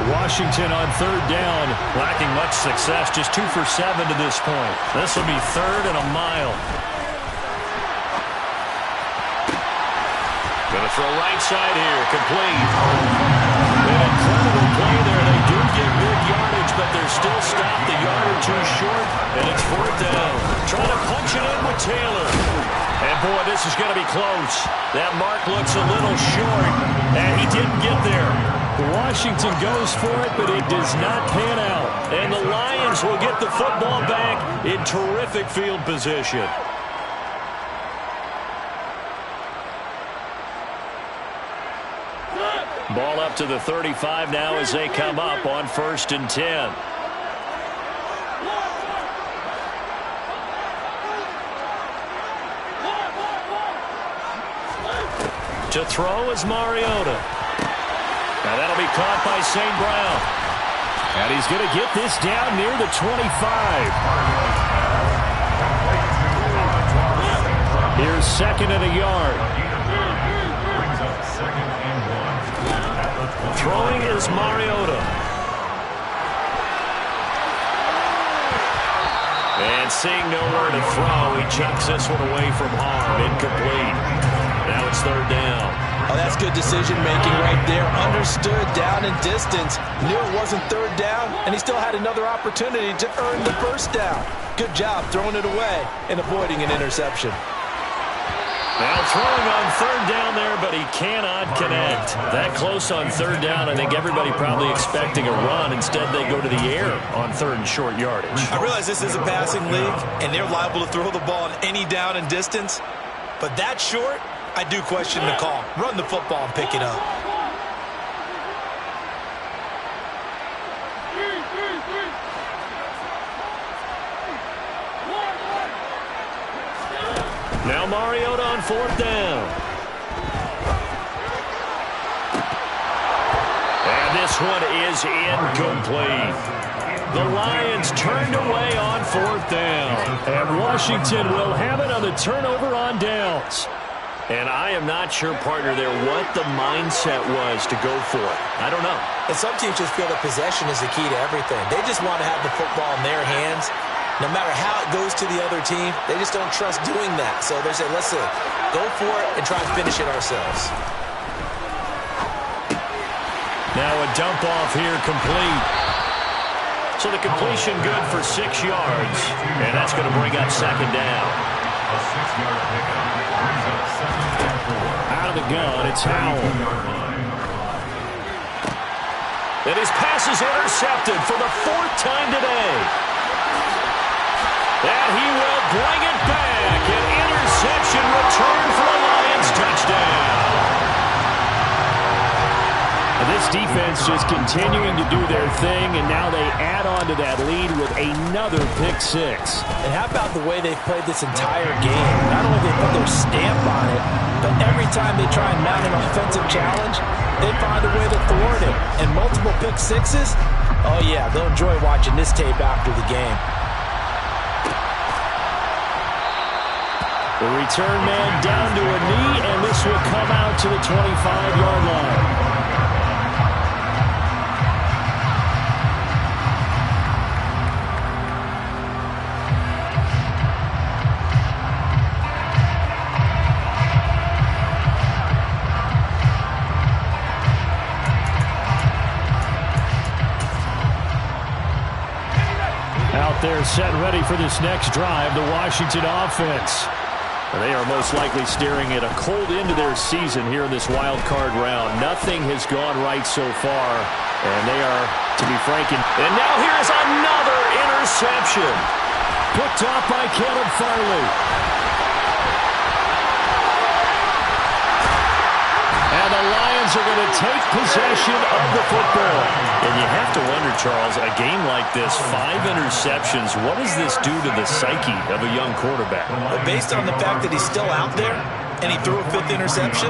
Washington on 3rd down. Lacking much success, just 2 for 7 to this point. This will be 3rd and a mile. Gonna throw right side here, complete. An incredible play there. They do get good yardage, but they're still stopped a yard or 2 short, and it's 4th down. Trying to punch it in with Taylor. And boy, this is gonna be close. That mark looks a little short, and he didn't get there. Washington goes for it, but it does not pan out. And the Lions will get the football back in terrific field position. Ball up to the 35 now as they come up on 1st and 10. To throw is Mariota. Now that'll be caught by St. Brown. And he's going to get this down near the 25. Here's second and a yard. Throwing is Mariota. And seeing nowhere to throw, he chucks this one away from harm. Incomplete. Now it's third down. Oh, that's good decision-making right there. Understood down and distance. Knew it wasn't third down, and he still had another opportunity to earn the first down. Good job throwing it away and avoiding an interception. Now throwing on third down there, but he cannot connect. That close on third down, I think everybody probably expecting a run. Instead, they go to the air on third and short yardage. I realize this is a passing league, and they're liable to throw the ball on any down and distance. But that short, I do question the call. Run the football and pick it up. Now Mariota on fourth down. And this one is incomplete. The Lions turned away on fourth down. And Washington will have it on the turnover on downs. And I am not sure, partner, there what the mindset was to go for it. I don't know. And some teams just feel that possession is the key to everything. They just want to have the football in their hands. No matter how it goes to the other team, they just don't trust doing that. So they're saying, listen, go for it and try and finish it ourselves. Now a dump off here complete. So the completion good for 6 yards. And that's going to bring up second down. A 6-yard pickup brings up second and 4. Out of the gun, it's Howell. And his pass is intercepted for the 4th time today. And he will bring it back. An interception return for a Lions touchdown. And this defense just continuing to do their thing, and now they add on to that lead with another pick six. And how about the way they've played this entire game? Not only they put their stamp on it, but every time they try and mount an offensive challenge, they find a way to thwart it. And multiple pick sixes, oh yeah, they'll enjoy watching this tape after the game. The return man down to a knee, and this will come out to the 25-yard line. Out there set ready for this next drive, the Washington offense. They are most likely staring at a cold end to their season here in this wild card round. Nothing has gone right so far, and they are, to be frank, and now here's another interception. Picked off by Caleb Farley. And the Lions are going to take possession of the football. And you have to wonder, Charles, a game like this, 5 interceptions, what does this do to the psyche of a young quarterback? Well, based on the fact that he's still out there and he threw a 5th interception,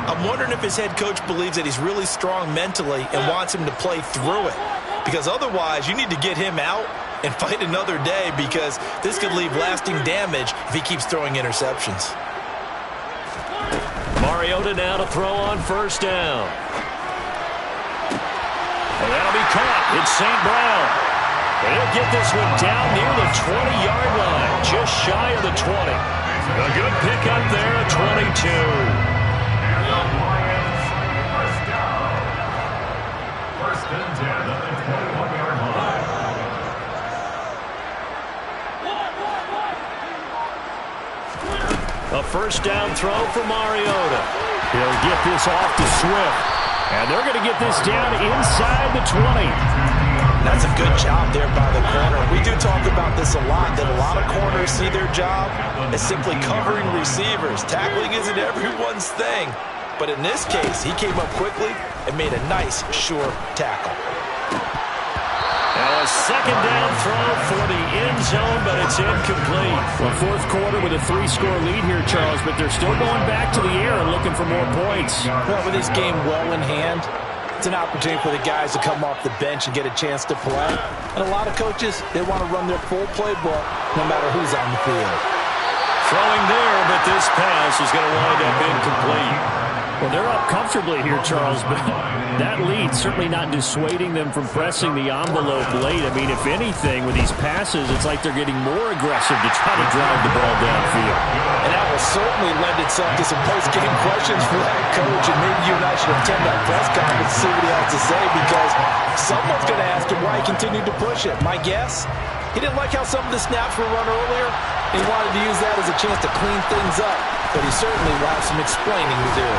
I'm wondering if his head coach believes that he's really strong mentally and wants him to play through it. Because otherwise, you need to get him out and fight another day, because this could leave lasting damage if he keeps throwing interceptions. Mariota now to throw on first down. And that'll be caught. It's St. Brown. And he'll get this one down near the 20-yard line, just shy of the 20. A good pickup there at 22. And the Lions, first down. First and 10 at the 21-yard line. A first down throw for Mariota. He'll get this off to Swift. And they're going to get this down inside the 20. That's a good job there by the corner. We do talk about this a lot, that a lot of corners see their job as simply covering receivers. Tackling isn't everyone's thing. But in this case, he came up quickly and made a nice, sure tackle. Now a second down throw for the end zone, but it's incomplete. Well, fourth quarter with a 3-score lead here, Charles, but they're still going back to the air and looking for more points. Well, with this game well in hand, it's an opportunity for the guys to come off the bench and get a chance to play. And a lot of coaches, they want to run their full playbook no matter who's on the field. Throwing there, but this pass is going to wind up incomplete. Well, they're up comfortably here, Charles, but that lead certainly not dissuading them from pressing the envelope late. I mean, if anything, with these passes, it's like they're getting more aggressive to try to drive the ball downfield. And that will certainly lend itself to some post-game questions for that coach, and maybe you and I should attend that press conference to see what he has to say, because someone's going to ask him why he continued to push it. My guess, he didn't like how some of the snaps were run earlier. He wanted to use that as a chance to clean things up, but he certainly will have some explaining to do.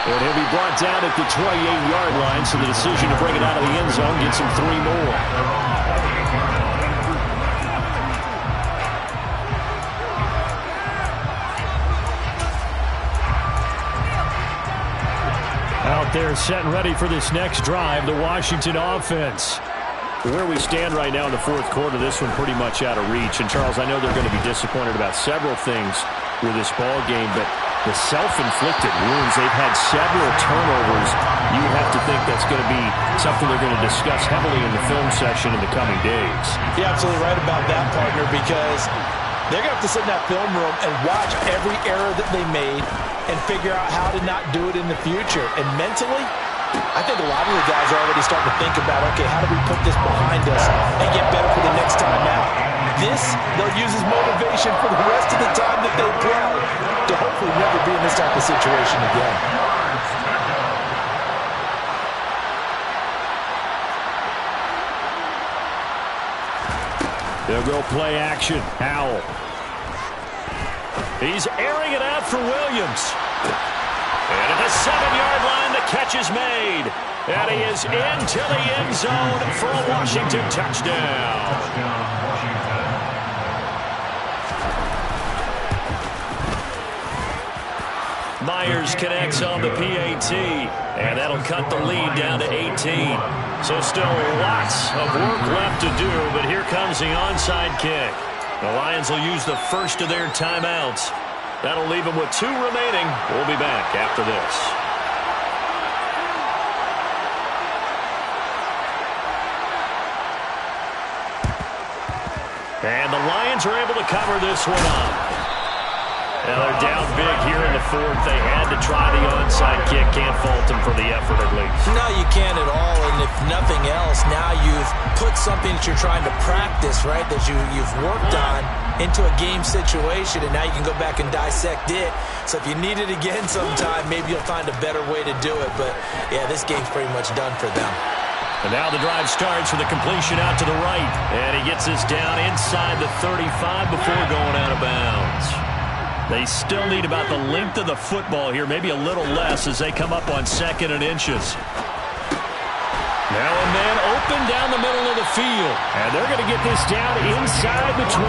And he'll be brought down at the 28-yard line, so the decision to bring it out of the end zone gets him 3 more. Out there set and ready for this next drive, the Washington offense. Where we stand right now in the fourth quarter, this one pretty much out of reach. And, Charles, I know they're going to be disappointed about several things with this ball game, but the self-inflicted wounds, they've had several turnovers. You have to think that's going to be something they're going to discuss heavily in the film session in the coming days. You're absolutely right about that, partner, because they're going to have to sit in that film room and watch every error that they made and figure out how to not do it in the future. And mentally, I think a lot of the guys are already starting to think about, okay, how do we put this behind us and get better for the next time out? This, they'll use as motivation for the rest of the time that they play to hopefully never be in this type of situation again. They'll go play action. Howell. He's airing it out for Williams. And at the 7-yard line, the catch is made. And he is into the end zone for a Washington touchdown. Myers connects on the PAT, and that'll cut the lead down to 18. So still lots of work left to do, but here comes the onside kick. The Lions will use the first of their timeouts. That'll leave them with 2 remaining. We'll be back after this. And the Lions are able to cover this one up. Now they're down big here in the fourth. They had to try the onside kick. Can't fault them for the effort at least. No, you can't at all. And if nothing else, now you've put something that you're trying to practice, right, that you've worked on into a game situation, and now you can go back and dissect it. So if you need it again sometime, maybe you'll find a better way to do it. But, yeah, this game's pretty much done for them. And now the drive starts with a completion out to the right. And he gets this down inside the 35 before going out of bounds. They still need about the length of the football here, maybe a little less as they come up on 2nd and inches. Now a man open down the middle of the field. And they're going to get this down inside the 20.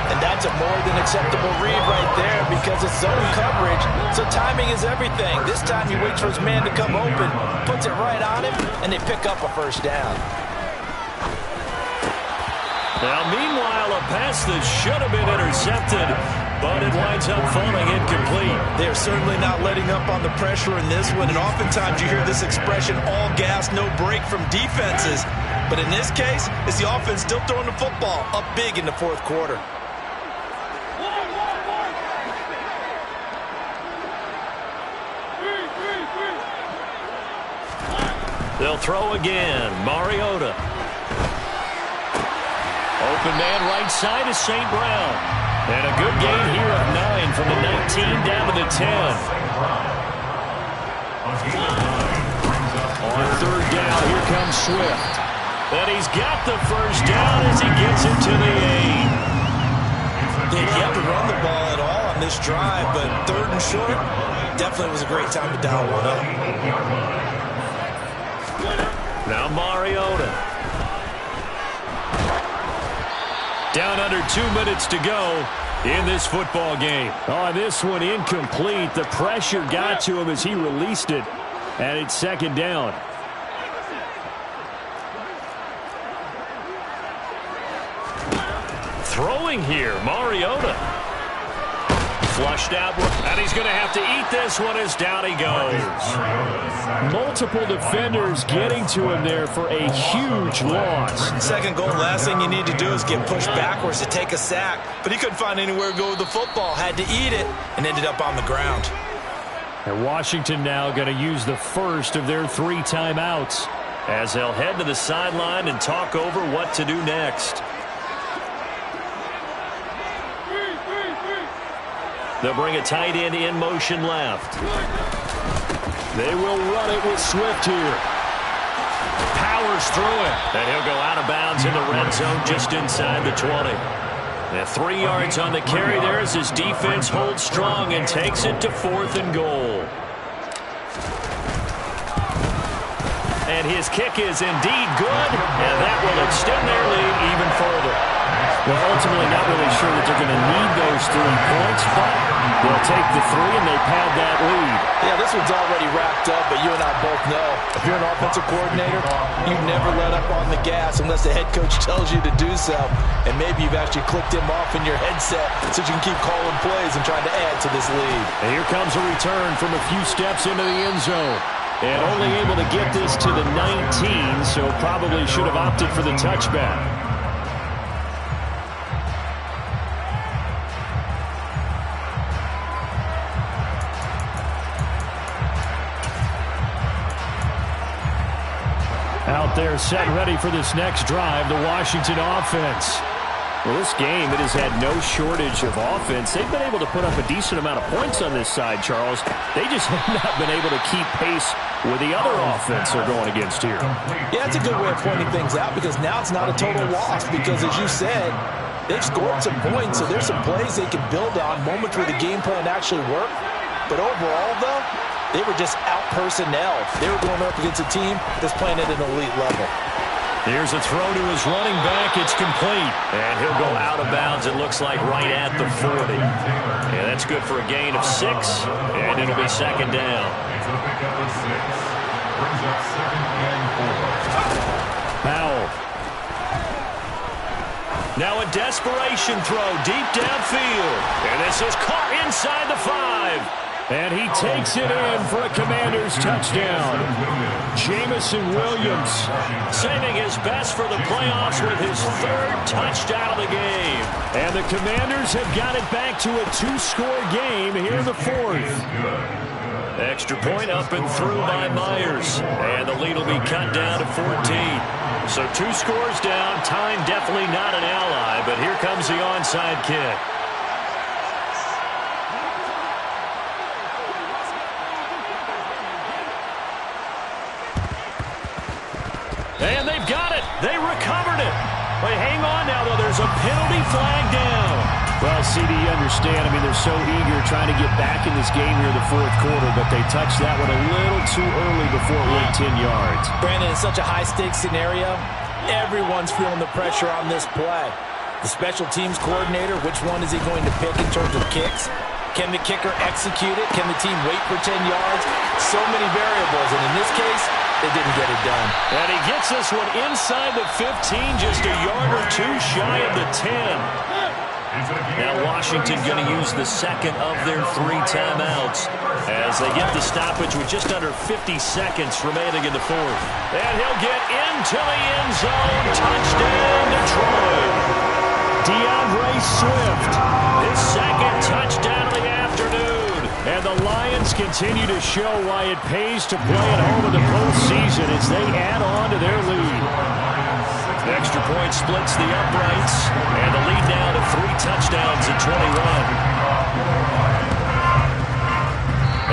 And that's a more than acceptable read right there because it's zone coverage, so timing is everything. This time he waits for his man to come open, puts it right on him, and they pick up a first down. Now, meanwhile, a pass that should have been intercepted, but it winds up falling incomplete. They're certainly not letting up on the pressure in this one, and oftentimes you hear this expression, all gas, no break from defenses. But in this case, it's the offense still throwing the football up big in the fourth quarter. They'll throw again. Mariota. Open man right side is St. Brown. And a good gain here of 9 from the 19 down to the 10. On 3rd down, here comes Swift. And he's got the first down as he gets it to the 8. Didn't have to run the ball at all on this drive, but 3rd and short, definitely was a great time to dial one up. Now Mariota. Down under 2 minutes to go in this football game. Oh, this one incomplete. The pressure got to him as he released it, and it's 2nd down. throwing here. Mariota. Flushed out, and he's going to have to eat this one as down he goes. Multiple defenders getting to him there for a huge loss. Second goal, last thing you need to do is get pushed backwards to take a sack. But he couldn't find anywhere to go with the football. Had to eat it and ended up on the ground. And Washington now going to use the first of their 3 timeouts, as they'll head to the sideline and talk over what to do next. They'll bring a tight end in motion left. They will run it with Swift here. Powers through it. And he'll go out of bounds in the red zone just inside the 20. And 3 yards on the carry there as his defense holds strong and takes it to 4th and goal. And his kick is indeed good, and that will extend their lead even further. Well, ultimately not really sure that they're going to need those 3 points, but they'll take the 3 and they pad that lead. Yeah, this one's already wrapped up, but you and I both know if you're an offensive coordinator, you never let up on the gas unless the head coach tells you to do so. And maybe you've actually clicked him off in your headset so you can keep calling plays and trying to add to this lead. And here comes a return from a few steps into the end zone. And only able to get this to the 19, so probably should have opted for the touchback. Out there set ready for this next drive, the Washington offense. Well, this game, it has had no shortage of offense. They've been able to put up a decent amount of points on this side, Charles. They just have not been able to keep pace with the other offense they're going against here. Yeah, it's a good way of pointing things out because now it's not a total loss because, as you said, they've scored some points, so there's some plays they can build on, moments where the game plan actually worked. But overall, though, they were just out-personnel. They were going up against a team that's playing at an elite level. Here's a throw to his running back. It's complete. And he'll go out of bounds, it looks like, right at the 40. And that's good for a gain of 6. And it'll be second down. Powell. Now a desperation throw deep downfield. And this is caught inside the 5. And he takes it in for a Commanders touchdown. Jamison Williams saving his best for the playoffs with his 3rd touchdown of the game. And the Commanders have got it back to a 2-score game here in the 4th. Extra point up and through by Myers. And the lead will be cut down to 14. So 2 scores down. Time definitely not an ally, but here comes the onside kick. And they've got it. They recovered it. But hang on now, though. There's a penalty flag down. Well, CD, you understand. I mean, they're so eager trying to get back in this game here in the 4th quarter, but they touched that one a little too early before it went 10 yards. Brandon, it's such a high-stakes scenario. Everyone's feeling the pressure on this play. The special teams coordinator, which one is he going to pick in terms of kicks? Can the kicker execute it? Can the team wait for 10 yards? So many variables, and in this case, they didn't get it done. And he gets this one inside the 15, just a yard or 2 shy of the 10. Now Washington going to use the second of their 3 timeouts as they get the stoppage with just under 50 seconds remaining in the 4th. And he'll get into the end zone. Touchdown, Detroit. DeAndre Swift. His 2nd touchdown of the afternoon. And the Lions continue to show why it pays to play at home in the postseason as they add on to their lead. The extra point splits the uprights, and the lead now to 3 touchdowns at 21.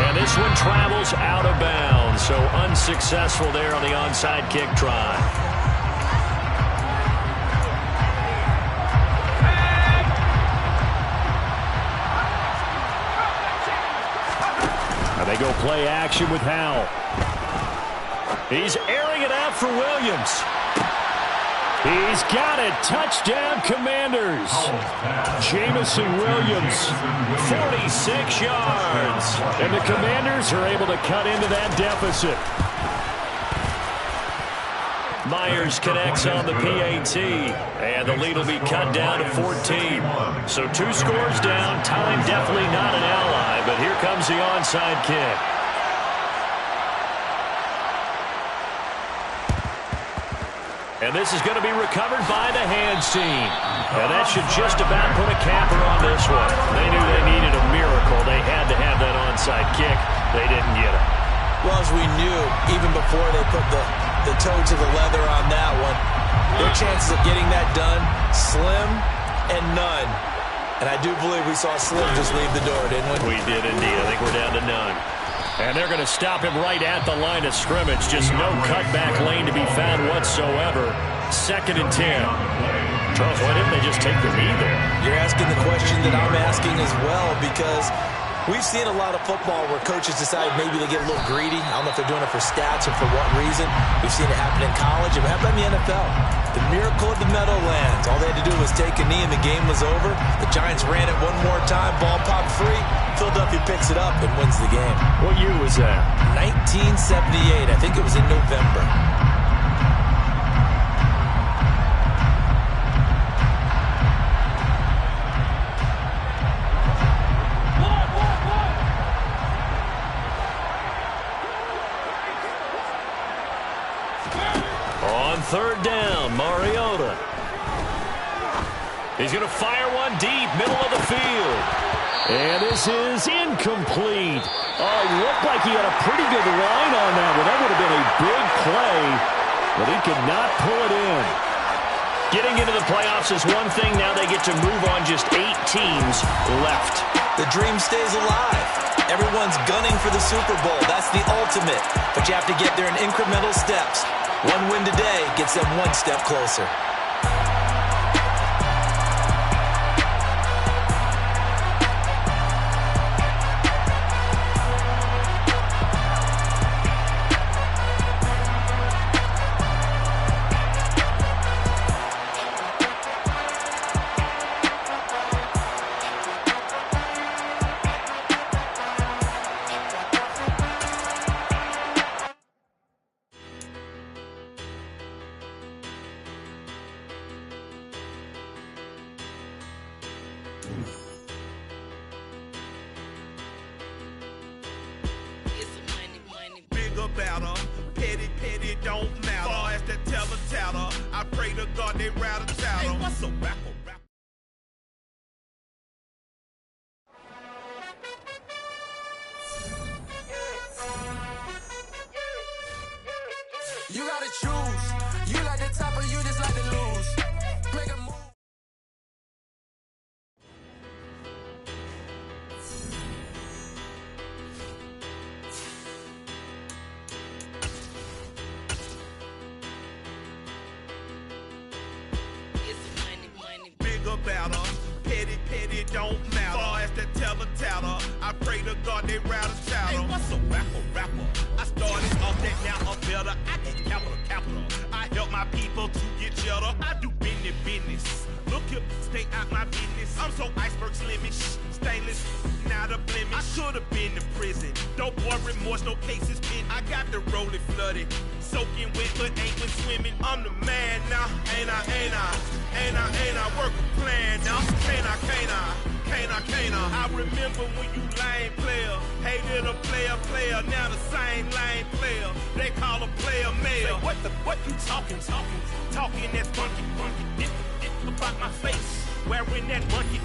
And this one travels out of bounds, so unsuccessful there on the onside kick try. They go play action with Howell. He's airing it out for Williams. He's got it. Touchdown, Commanders. Jamison Williams. 46 yards. And the Commanders are able to cut into that deficit. Myers connects on the PAT, and the lead will be cut down to 14. So 2 scores down. Time definitely not an ally, but here comes the onside kick. And this is going to be recovered by the hands team. And that should just about put a capper on this one. They knew they needed a miracle. They had to have that onside kick. They didn't get it. Well, as we knew, even before they put the toe to the leather on that one, their chances of getting that done, slim and none. And I do believe we saw Slim just leave the door, didn't we? We did indeed. I think we're down to none. And they're going to stop him right at the line of scrimmage. Just no cutback lane to be found whatsoever. 2nd and 10. Charles, why didn't they just take the knee there? You're asking the question that I'm asking as well, because we've seen a lot of football where coaches decide maybe they get a little greedy. I don't know if they're doing it for stats or for what reason. We've seen it happen in college. It happened in the NFL. The miracle of the Meadowlands. All they had to do was take a knee and the game was over. The Giants ran it one more time. Ball popped free. Philadelphia picks it up and wins the game. What year was that? 1978. I think it was in November. On 3rd down, Mariota. He's going to fire one deep, middle of the field. And this is incomplete. Oh, it looked like he had a pretty good line on that one. That would have been a big play, but he could not pull it in. Getting into the playoffs is one thing. Now they get to move on. Just 8 teams left. The dream stays alive. Everyone's gunning for the Super Bowl. That's the ultimate. But you have to get there in incremental steps. One win today gets them one step closer. About her, petty, don't matter. Far as that teller, I pray to God they rattle tattle. Hey, what's a rapper? You gotta choose. You like the top or you just like to lose. Make a move. About her, petty, don't matter. Far as that teller, I pray to God they rattle tattle. Hey, what's a rapper? I started off that, now I'm better. I get capital. I help my people to get cheddar. I do business. Look here, stay out my business. I'm so iceberg slimish, stainless, not a blemish. I should have been to prison. Don't boy remorse, no cases pinned. I got the rolling flooded, soaking wet, but ain't been swimming. I'm the man now, ain't I? Work a plan now, can't I? I remember when you lame player, hated a player, now the same lame player. They call a player mayor. What you talking that's funky. Dip about my face, wearing that monkey.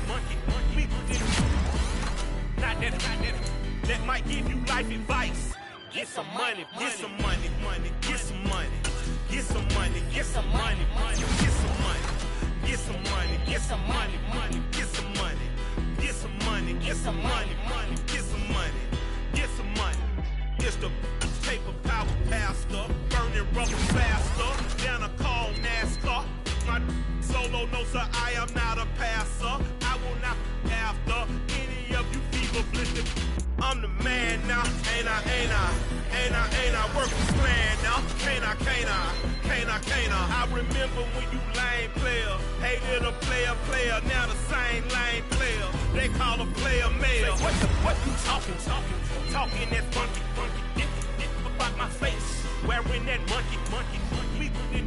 We did not that might give you life advice. Get some money. It's the paper power pastor, burning rubber faster, down a call NASCAR. My solo no sir, I am not a passer. I will not after any of you fever blistered. I'm the man now, ain't I? Work the plan now, can't I? I remember when you lame player, hated a player, now the same lame player. They call a player mayor. What you talking that funky, dip about my face, wearing that monkey. We did